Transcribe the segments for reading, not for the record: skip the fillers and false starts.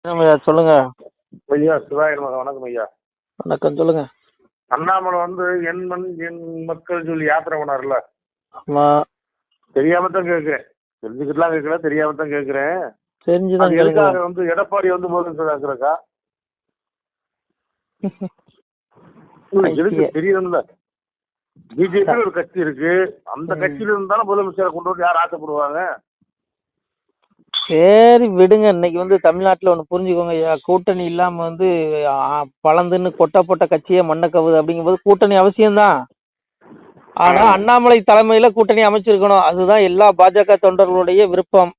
ஐயா சொல்லுங்க. ஐயா சிவாய வணக்கம் ஐயா. வணக்கம் சொல்லுங்க. அண்ணாமலை என் மண் என் மக்கள் சொல்லி யாத்திரை பண்ணார்ல. ஆமா. தெரியாம தான் கேட்கிறேன், தெரிஞ்சுக்கிட்டுலாம் கேட்கல, தெரியாம தான் கேட்கிறேன். தெரிஞ்சுதான் எதுக்காக எடப்பாடி முதலமைச்சராக்கிறக்கா? எதுக்கு தெரியணும்ல. பிஜேபி ஒரு கட்சி இருக்கு, அந்த கட்சியில இருந்தாலும் முதலமைச்சரை கொண்டு வந்து யார் ஆசைப்படுவாங்க? சரி விடுங்க. இன்னைக்கு தமிழ்நாட்டுல ஒண்ணு புரிஞ்சுக்கோங்க ஐயா, கூட்டணி இல்லாம பழந்துன்னு கொட்டப்பட்ட கட்சியே மண்ணை கவுது அப்படிங்கும்போது கூட்டணி அவசியம்தான். ஆனா அண்ணாமலை தலைமையில கூட்டணி அமைச்சிருக்கணும், அதுதான் எல்லா பாஜக தொண்டர்களுடைய விருப்பம்.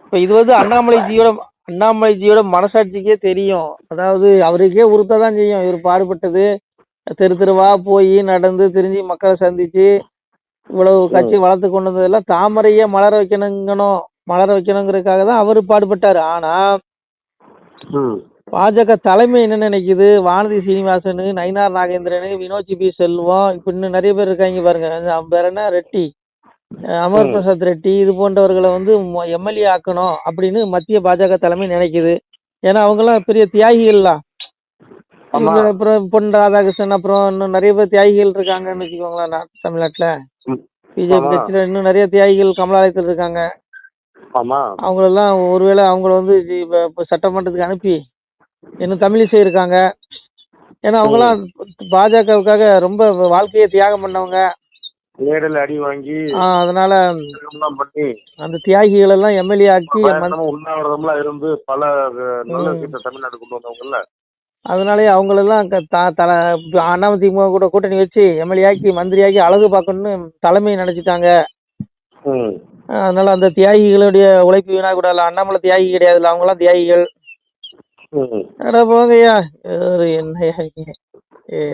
இப்ப இது அண்ணாமலைஜியோட மனசாட்சிக்கே தெரியும். அதாவது அவருக்கே உறுத்ததான் செய்யும். இவர் பாடுபட்டது தெரு தெருவா போய் நடந்து திரிஞ்சு மக்களை சந்திச்சு இவ்வளவு கட்சி வளர்த்து கொண்டு வந்ததெல்லாம் தாமரையே மலர வைக்கணுங்கிறதுக்காக தான் அவரு பாடுபட்டாரு. ஆனா பாஜக தலைமை என்ன நினைக்குது, வானதி சீனிவாசன், நயினார் நாகேந்திரன், வினோத் பி செல்வம், இப்ப இன்னும் நிறைய பேர் இருக்காங்க பாருங்க, வேற என்ன ரெட்டி, அமர் பிரசாத் ரெட்டி, இது போன்றவர்களை எம்எல்ஏ ஆக்கணும் அப்படின்னு மத்திய பாஜக தலைமை நினைக்குது. ஏன்னா அவங்க எல்லாம் பெரிய தியாகிகள்லாம். அப்புறம் பொன் ராதாகிருஷ்ணன், அப்புறம் இன்னும் நிறைய பேர் தியாகிகள் இருக்காங்கன்னு வச்சுக்கோங்களேன் தமிழ்நாட்டுல. பிஜேபி கட்சியில இன்னும் நிறைய தியாகிகள் கமலாலயத்தில் இருக்காங்க. அவங்களெல்லாம் ஒருவேளை அவங்கள சட்டமன்றத்துக்கு அனுப்பி இன்னும் தமிழிசை இருக்காங்க. ஏன்னா அவங்களாம் பாஜகவுக்காக ரொம்ப வாழ்க்கையை தியாகம் பண்ணவங்க, அடி வாங்கி. அதனால அந்த தியாகிகள் எல்லாம் எம்எல்ஏ ஆக்கி இருந்து பல நல்ல விஷயத்தை தமிழ்நாடு கொண்டு வந்தவங்கல்ல. அதனாலே அவங்களெல்லாம் அதிமுக கூட கூட்டணி வச்சு எம்எல்ஏ ஆக்கி மந்திரி ஆக்கி அழகு பார்க்கணும்னு தலைமை நினைச்சிட்டாங்க. அதனால அந்த தியாகிகளுடைய உழைப்பு வீணா கூட இல்ல. அண்ணாமலை தியாகி கிடையாதுல்ல, அவங்க எல்லாம் தியாகிகள். போங்கய்யா, என்ன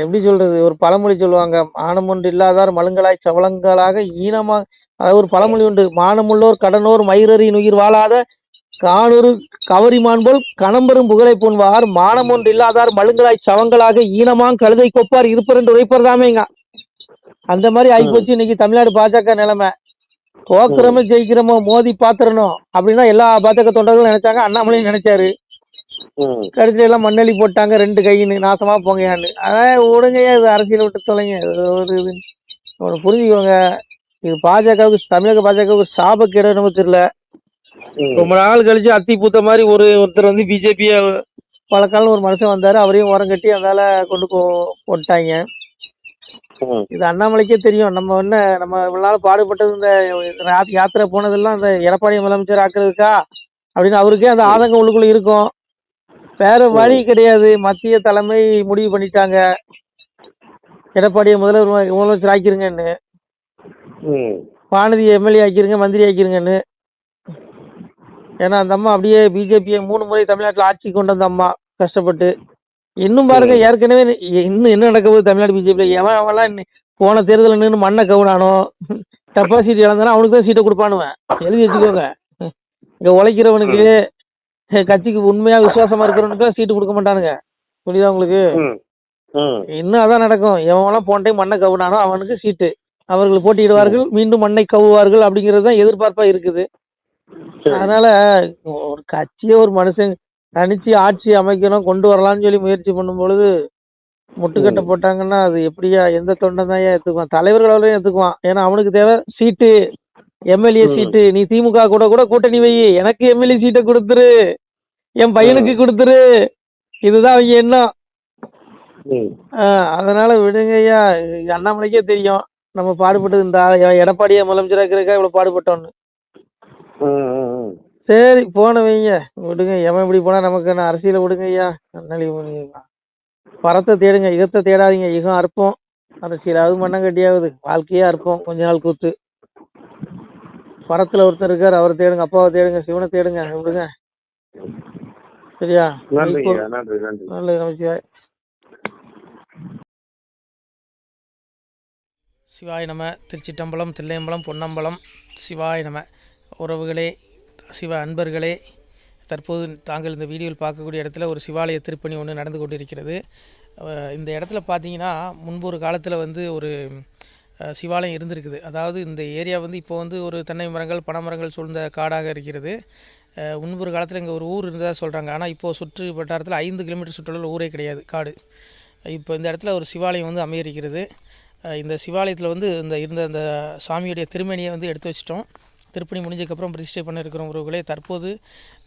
எப்படி சொல்றது, ஒரு பழமொழி சொல்லுவாங்க, மானம் ஒன்று இல்லாதார் மழுங்களாய் சவளங்களாக ஈனமா. அதாவது ஒரு பழமொழி உண்டு, மானமுள்ளோர் கடனோர் மயிரறின் உயிர் வாழாத காணொரு கவரிமான் போல் கணம்பெரும் புகழை பொன்வார், மானம் ஒன்று இல்லாதார் மழுங்களாய் சவங்களாக ஈனமாங் கழுதை கொப்பார் இருப்பர் என்று உரைப்பதாமேங்க. அந்த மாதிரி ஆகிப்போச்சு இன்னைக்கு தமிழ்நாடு பாஜக நிலைமை. தோக்குறமோ ஜெயிக்கிறமோ மோதி பாத்துறணும் அப்படின்னா எல்லா பாஜக தொண்டர்களும் நினைச்சாங்க, அண்ணாமலையும் நினைச்சாரு. கடைசியில எல்லாம் மண்ணெளி போட்டாங்க, 2 கைன்னு நாசமா போங்கயான்னு. அதான் விடுங்கய்யா, இது அரசியல் விட்டு தொலைங்க. ஒரு புரிஞ்சுக்கோங்க, இது பாஜகவுக்கு, தமிழக பாஜகவுக்கு சாபக்கேடு நமக்கு தெரியல. ரொம்ப நாள் கழிச்சு அத்தி பூத்த மாதிரி ஒருத்தர் பிஜேபிய பழக்காலன்னு ஒரு மனுஷன் வந்தாரு, அவரையும் உரம் கட்டி அதனால கொண்டு போட்டாங்க. இது அண்ணாமலைக்கே தெரியும், நம்ம இவ்வளவு நாள் பாடுபட்டது இந்த யாத்திரை போனதெல்லாம் இந்த எடப்பாடி முதலமைச்சர் ஆக்குறதுக்கா அப்படின்னு அவருக்கே அந்த ஆதங்கம் உள்ளுக்குள்ள இருக்கும். வேற வழி கிடையாது, மத்திய தலைமை முடிவு பண்ணிட்டாங்க எடப்பாடியை முதலமைச்சர் ஆக்கிருங்கன்னு, வானதி எம்எல்ஏ ஆக்கிருங்க, மந்திரி ஆக்கிருங்கன்னு. ஏன்னா அந்த அம்மா அப்படியே பிஜேபியை 3 முறை தமிழ்நாட்டில் ஆட்சி கொண்டு வந்த அம்மா கஷ்டப்பட்டு. இன்னும் பாருங்க, ஏற்கனவே இன்னும் என்ன நடக்க போகுது தமிழ்நாடு பிஜேபியில். அவன்லாம் போன தேர்தல் நின்று மண்ணை கவுனானோ, டெபாசிட் இழந்தானோ அவனுக்கு தான் சீட்டை கொடுப்பானுவேன், எழுதி வச்சுக்கோங்க. இங்கே உழைக்கிறவனுக்கு, கட்சிக்கு உண்மையா விசுவாசமா இருக்கிறவனுக்கு தான் சீட்டு கொடுக்க மாட்டானுங்க, புரியுதா உங்களுக்கு? இன்னும் அதான் நடக்கும். எவன்லாம் போன டைம் மண்ணை கவுனானோ அவனுக்கு சீட்டு, அவர்கள் போட்டியிடுவார்கள், மீண்டும் மண்ணை கவுவார்கள் அப்படிங்கிறது தான் எதிர்பார்ப்பா இருக்குது. அதனால ஒரு கட்சியை ஒரு மனுஷன் தனிச்சு ஆட்சி அமைக்கணும், கொண்டு வரலாம்னு சொல்லி முயற்சி பண்ணும் பொழுது முட்டுக்கட்டை போட்டாங்கன்னா அது எப்படியா, எந்த தொண்டன் தான் ஏத்துக்குவான்? தலைவர்களாலையும் ஏத்துக்குவான். ஏன்னா அவனுக்கு தேவை சீட்டு, எம்எல்ஏ சீட்டு. நீ திமுக கூட கூட்டணி வை, எனக்கு எம்எல்ஏ சீட்டை கொடுத்துரு, என் பையனுக்கு கொடுத்துரு, இதுதான் அவங்க எண்ணம். அதனால விடுங்கய்யா, அண்ணாமலைக்கே தெரியும் நம்ம பாடுபட்டது இந்த எடப்பாடியை முதலமைச்சராக்கிறதுக்காக இவ்வளவு பாடுபட்டோன்னு. சரி போன வைங்க, விடுங்க. எவன் இப்படி போனா நமக்கு என்ன, அரசியல விடுங்க ஐயா. பரத்தை தேடுங்க, யுகத்தை தேடாதீங்க. யுகம் அற்பம், அரசியலாவது மண்ணம் கட்டியாவது, வாழ்க்கையே அற்பம், கொஞ்ச நாள் கூத்து. பரத்துல ஒருத்தர் இருக்காரு, அவரை தேடுங்க, அப்பாவை தேடுங்க, சிவனை தேடுங்க, விடுங்க. சரியா? நல்லது, நமச்சிவாய். சிவாய நம. திருச்சிட்டம்பலம், தில்லையம்பலம், பொன்னம்பலம். சிவாய நம. உறவுகளே, சிவ அன்பர்களே, தற்போது தாங்கள் இந்த வீடியோவில் பார்க்கக்கூடிய இடத்துல ஒரு சிவாலய திருப்பணி ஒன்று நடந்து கொண்டிருக்கிறது. இந்த இடத்துல பார்த்தீங்கன்னா முன்பு ஒரு காலத்தில் ஒரு சிவாலயம் இருந்திருக்குது. அதாவது இந்த ஏரியா இப்போ ஒரு தென்னை மரங்கள், பனை மரங்கள் சூழ்ந்த காடாக இருக்கிறது. முன்பொரு காலத்தில் இங்கே ஒரு ஊர் இருந்ததாக சொல்கிறாங்க. ஆனால் இப்போது சுற்று வட்டாரத்தில் 5 கிலோமீட்டர் சுற்றளவில் ஊரே கிடையாது, காடு. இப்போ இந்த இடத்துல ஒரு சிவாலயம் வந்து அமையிருக்கிறது. இந்த சிவாலயத்தில் வந்து இருந்த அந்த சாமியுடைய திருமேனியை வந்து எடுத்து வச்சிட்டோம். திருப்பணி முடிஞ்சதுக்கப்புறம் பிரதிஷ்டை பண்ண இருக்கிற உறவுகளே, தற்போது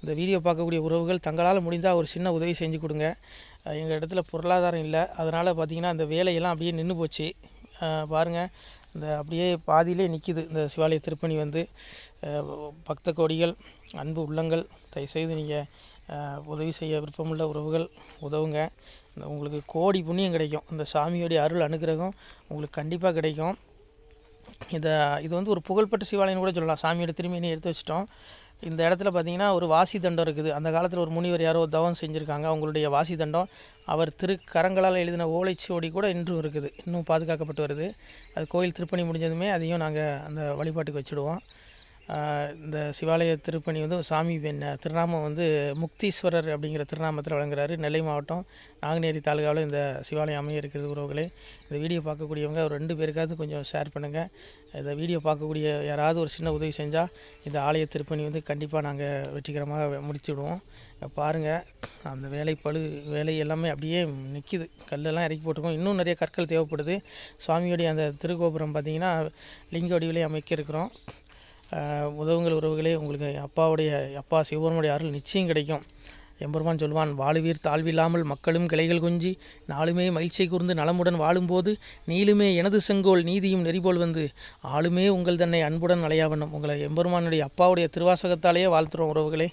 இந்த வீடியோ பார்க்கக்கூடிய உறவுகள் தங்களால் முடிந்தால் ஒரு சின்ன உதவி செஞ்சு கொடுங்க. எங்கள் இடத்துல பொருளாதாரம் இல்லை, அதனால் பார்த்திங்கன்னா அந்த வேலையெல்லாம் அப்படியே நின்று போச்சு. பாருங்கள், இந்த அப்படியே பாதியிலே நிற்கிது இந்த சிவாலய திருப்பணி வந்து. பக்த கோடிகள், அன்பு உள்ளங்கள், தயவுசெய்து நீங்கள் உதவி செய்ய விருப்பமுள்ள உறவுகள் உதவுங்க. உங்களுக்கு கோடி புண்ணியம் கிடைக்கும். இந்த சாமியோடைய அருள் அனுகிரகம் உங்களுக்கு கண்டிப்பாக கிடைக்கும். இது வந்து ஒரு புகழ்பெற்ற சிவாலயம் கூட சொல்லலாம். சாமியோட திருமேனியை எடுத்து வச்சிட்டோம். இந்த இடத்துல பார்த்திங்கன்னா ஒரு வாசி தண்டம் இருக்குது. அந்த காலத்தில் ஒரு முனிவர் யாரோ தவம் செஞ்சுருக்காங்க. அவங்களுடைய வாசி தண்டம் அவர் திருக்கரங்களால் எழுதின ஓலைச்சுவடி கூட இன்றும் இருக்குது, இன்னும் பாதுகாக்கப்பட்டு வருது. அது கோயில் திருப்பணி முடிஞ்சதுமே அதையும் நாங்கள் அந்த வழிபாட்டுக்கு வச்சுடுவோம். இந்த சிவாலய திருப்பணி வந்து சாமி திருநாமம் வந்து முக்தீஸ்வரர் அப்படிங்கிற திருநாமத்தில் வழங்குறாரு. நெல்லை மாவட்டம் நாங்குநேரி தாலுகாவில் இந்த சிவாலயம் அமைய இருக்கிறது உறவுகளே. இந்த வீடியோ பார்க்கக்கூடியவங்க ஒரு 2 பேருக்காவது கொஞ்சம் ஷேர் பண்ணுங்கள். இந்த வீடியோ பார்க்கக்கூடிய யாராவது ஒரு சின்ன உதவி செஞ்சால் இந்த ஆலய திருப்பணி வந்து கண்டிப்பாக நாங்கள் வெற்றிகரமாக முடிச்சுடுவோம். பாருங்கள், அந்த வேலை எல்லாமே அப்படியே நிற்கிது. கல்லெல்லாம் இறக்கி போட்டிருக்கோம். இன்னும் நிறைய கற்கள் தேவைப்படுது. சுவாமியோடைய அந்த திருக்கோபுரம் பார்த்திங்கன்னா லிங்க வடிவிலே அமைக்க இருக்கிறோம். உதவுங்கள் உறவுகளே. உங்களுக்கு அப்பா சிவபெருமானுடைய அருள் நிச்சயம் கிடைக்கும். எம்பெருமான் சொல்வான், வாழுவீர் தாழ்வில்லாமல் மக்களும் கிளைகள் கொஞ்சி நாளுமே மகிழ்ச்சியை கூர்ந்து நலமுடன் வாழும்போது நீளுமே எனது செங்கோல் நீதியும் நெறிபோல் வந்து ஆளுமே உங்கள் தன்னை அன்புடன் அலையாவண்ணம். உங்களை எம்பெருமானுடைய அப்பாவுடைய திருவாசகத்தாலேயே வாழ்த்துறோம் உறவுகளே.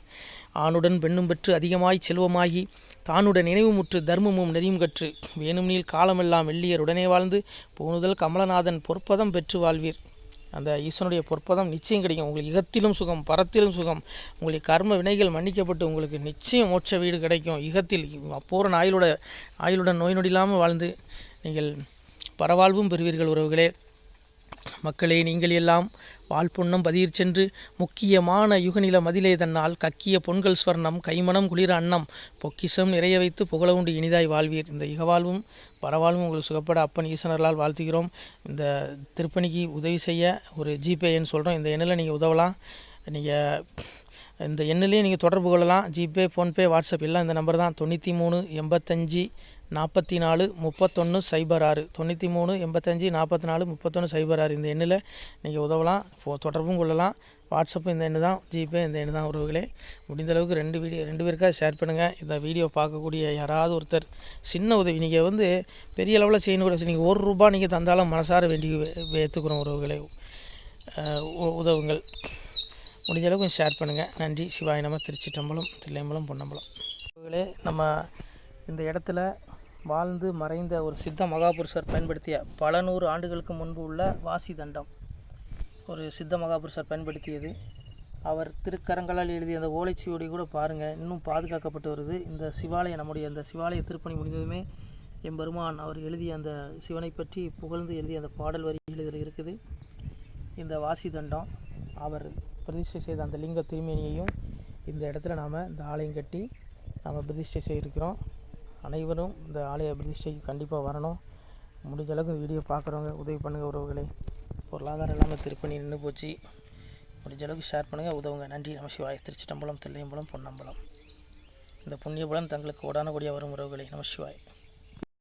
ஆணுடன் பெண்ணும் பெற்று அதிகமாய் செல்வமாகி தானுடன் நினைவுமுற்று தர்மமும் நெறியும் கற்று வேணும்னில் காலமெல்லாம் வெள்ளியர் உடனே வாழ்ந்து போனுதல் கமலநாதன் பொற்பதம் பெற்று வாழ்வீர். அந்த ஈசனுடைய பொற்பதம் நிச்சயம் கிடைக்கும். உங்களுக்கு இகத்திலும் சுகம், பரத்திலும் சுகம். உங்களுடைய கர்ம வினைகள் மன்னிக்கப்பட்டு உங்களுக்கு நிச்சயம் மோட்ச வீடு கிடைக்கும். இகத்தில் பூரண ஆயுளுடன் நோய் நொடி இல்லாமல் வாழ்ந்து நீங்கள் பரவாழ்வும் பெறுவீர்கள் உறவுகளே. மக்களே, நீங்கள் எல்லாம் வாழ்பொன்னம் பதியிற் சென்று முக்கியமான யுகநில மதிலே தன்னால் கக்கிய பொன்கள் ஸ்வர்ணம் கைமணம் குளிர அன்னம் பொக்கிஷம் நிறைய வைத்து புகழ உண்டு இனிதாய் வாழ்வீர். இந்த இகவாழ்வும் பரவாழ்வும் உங்களுக்கு சுகப்பட அப்பன் ஈசனர்களால் வாழ்த்துகிறோம். இந்த திருப்பணிக்கு உதவி செய்ய ஒரு ஜிபே எண் சொல்கிறோம். இந்த எண்ணில் நீங்கள் உதவலாம். நீங்கள் இந்த எண்ணிலேயே நீங்கள் தொடர்பு கொள்ளலாம். ஜிபே, ஃபோன்பே, வாட்ஸ்அப் எல்லாம் இந்த நம்பர் தான். 93 85 44 31 06 93 85 44 31 06. இந்த எண்ணில் நீங்கள் உதவலாம், தொடர்பும் கொள்ளலாம். வாட்ஸ்அப்பு இந்த எண்ணு தான், ஜிபே இந்த எண்ணு தான் உறவுகளே. முடிந்தளவுக்கு 2 பேருக்காக ஷேர் பண்ணுங்கள். இந்த வீடியோ பார்க்கக்கூடிய யாராவது ஒருத்தர் சின்ன உதவி, நீங்கள் வந்து பெரிய அளவில் செய்யணும் கூட, நீங்கள் ₹1 நீங்கள் தந்தாலும் மனசார வேண்டி ஏற்றுக்கிறோம் உறவுகளே. உதவுங்கள். முடிஞ்ச அளவுக்கு கொஞ்சம் ஷேர் பண்ணுங்கள். நன்றி. சிவாய நம. திருச்சிற்றம்பலம், தில்லையம்பலம், பொன்னம்பலம். உறவுகளே, நம்ம இந்த இடத்துல வாழ்ந்து மறைந்த ஒரு சித்த மகாபுருஷர் பயன்படுத்திய பல 100 ஆண்டுகளுக்கு முன்பு உள்ள வாசி தண்டம் ஒரு சித்த மகாபுருஷர் பயன்படுத்தியது. அவர் திருக்கரங்களால் எழுதிய அந்த ஓலைச்சுவடி கூட பாருங்கள், இன்னும் பாதுகாக்கப்பட்டு வருது. இந்த சிவாலயம், நம்முடைய அந்த சிவாலய திருப்பணி முடிந்ததுமே எம்பெருமான் அவர் எழுதிய அந்த சிவனை பற்றி புகழ்ந்து எழுதிய அந்த பாடல் வரிகள் இதில் இருக்குது. இந்த வாசி தண்டம் அவர் பிரதிஷ்டை செய்த அந்த லிங்க திருமேனியையும் இந்த இடத்துல நாம் இந்த ஆலயம் கட்டி நாம் பிரதிஷ்டை செய்திருக்கிறோம். அனைவரும் இந்த ஆலய பிரதிஷ்டைக்கு கண்டிப்பாக வரணும். முடிஞ்ச அளவுக்கு இந்த வீடியோ பார்க்குறவங்க உதவி பண்ணுங்கள் உறவுகளை. பொருளாதாரம் இல்லாமல் திருப்பணி நின்று போச்சு. முடிஞ்ச அளவுக்கு ஷேர் பண்ணுங்கள், உதவுங்க. நன்றி. நம சிவாய. திருச்சிற்றம்பலம், தில்லையம்பலம், பொன்னம்பலம். இந்த புண்ணிய பலன் தங்களுக்கு கோடான கோடியாக வரும் உறவுகளை. நம சிவாய.